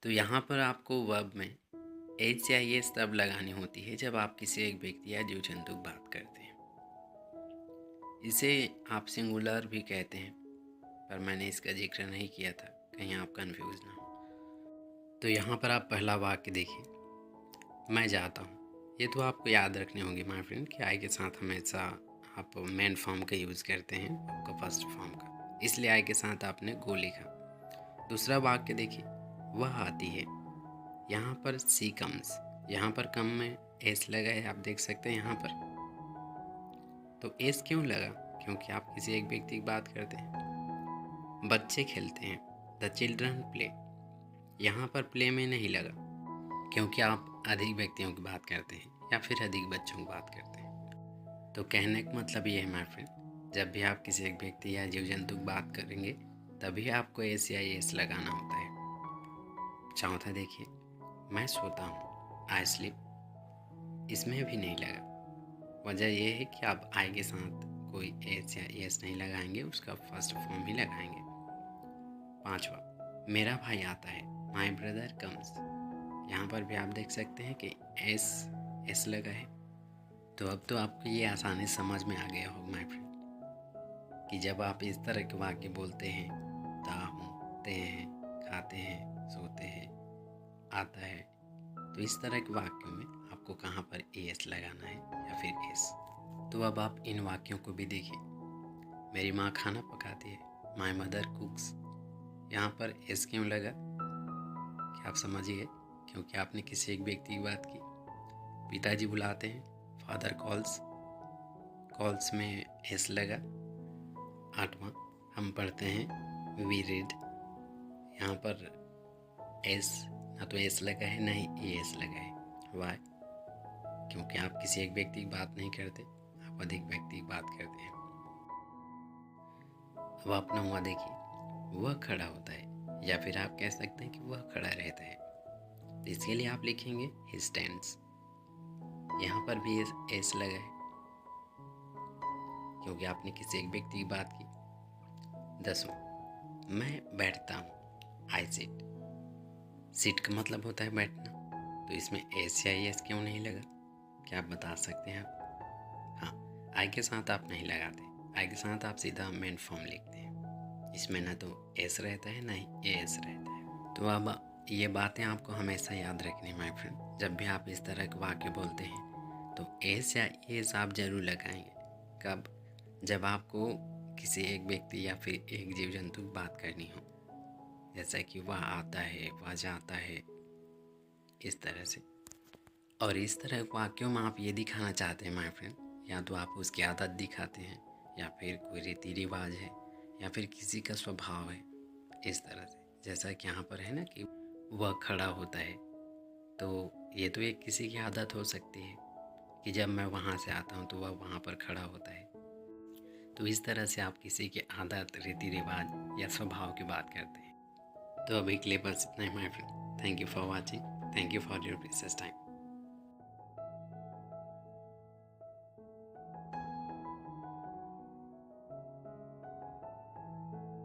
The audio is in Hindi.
तो यहाँ पर आपको वर्ब में एच या एस तब लगानी होती है जब आप किसी एक व्यक्ति या जीव जंतु की बात करते हैं। इसे आप सिंगुलर भी कहते हैं, पर मैंने इसका जिक्र नहीं किया था, कहीं आप कंफ्यूज ना हो। तो यहाँ पर आप पहला वाक्य देखिए, मैं जाता हूँ। ये तो आपको याद रखने होंगे माय फ्रेंड कि आई के साथ हमेशा आप मेन फॉर्म का यूज़ करते हैं, आपका फर्स्ट फॉर्म का, इसलिए आई के साथ आपने गो लिखा। दूसरा वाक्य देखिए, वह आती है। यहाँ पर सी कम्स, यहाँ पर कम में एस लगा है, आप देख सकते हैं यहाँ पर। तो एस क्यों लगा? क्योंकि आप किसी एक व्यक्ति की बात करते हैं। बच्चे खेलते हैं, द चिल्ड्रन प्ले। यहाँ पर प्ले में नहीं लगा, क्योंकि आप अधिक व्यक्तियों की बात करते हैं या फिर अधिक बच्चों की बात करते हैं। तो कहने का मतलब ये है माय फ्रेंड, जब भी आप किसी एक व्यक्ति या जीव जंतु की बात करेंगे तभी आपको एस या एस लगाना होता है। चौथा देखिए, मैं सोता हूँ, आई स्लीप। इसमें भी नहीं लगा। वजह यह है कि आप आई के साथ कोई एस या एस नहीं लगाएंगे, उसका फर्स्ट फॉर्म ही लगाएंगे। पांचवा, मेरा भाई आता है, माई ब्रदर कम्स। यहाँ पर भी आप देख सकते हैं कि एस लगा है। तो अब तो आपको ये आसानी समझ में आ गया होगा माय फ्रेंड कि जब आप इस तरह के वाक्य बोलते हैं, ता हूँ, ते हैं, खाते हैं, सोते हैं, आता है, तो इस तरह के वाक्यों में आपको कहाँ पर एस लगाना है या फिर एस। तो अब आप इन वाक्यों को भी देखिए, मेरी माँ खाना पकाती है, माय मदर कुक्स। यहाँ पर एस क्यों लगा? क्या आप समझिए? क्योंकि आपने किसी एक व्यक्ति की बात की। पिताजी बुलाते हैं, फादर कॉल्स में एस लगा। आठवां, हम पढ़ते हैं, वी रीड। यहाँ पर एस ना तो एस लगा है ना ही एस लगा है। वाई? क्योंकि आप किसी एक व्यक्ति की बात नहीं करते, आप अधिक व्यक्ति की बात करते हैं। अब अपना हुआ देखिए, वह खड़ा होता है, या फिर आप कह सकते हैं कि वह खड़ा रहता है। तो इसके लिए आप लिखेंगे ही स्टैंड्स। यहाँ पर भी एस लगा है, क्योंकि आपने किसी एक व्यक्ति की बात की। 10वां, मैं बैठता हूँ, आई सिट। सिट का मतलब होता है बैठना, तो इसमें एस या एस क्यों नहीं लगा? क्या आप बता सकते हैं आप? हाँ, आई के साथ आप नहीं लगाते, आई के साथ आप सीधा मेन फॉर्म लिखते हैं। इसमें ना तो एस रहता है ना ही एस रहता है। तो अब ये बातें आपको हमेशा याद रखनी माय फ्रेंड, जब भी आप इस तरह के वाक्य बोलते हैं तो एस या एस आप जरूर लगाएंगे। कब? जब आपको किसी एक व्यक्ति या फिर एक जीव जंतु की बात करनी हो, जैसा कि वह आता है, वह जाता है, इस तरह से। और इस तरह के वाक्यों में आप ये दिखाना चाहते हैं माय फ्रेंड, या तो आप उसकी आदत दिखाते हैं, या फिर कोई रीति रिवाज है, या फिर किसी का स्वभाव है, इस तरह से। जैसा कि यहाँ पर है ना कि वह खड़ा होता है, तो ये तो एक किसी की आदत हो सकती है कि जब मैं वहाँ से आता हूँ तो वह वहाँ पर खड़ा होता है। तो इस तरह से आप किसी की आदत, रीति रिवाज या स्वभाव की बात करते हैं। तो अभी के लिए बस इतना ही my friend. Thank you for watching, thank you for your precious time.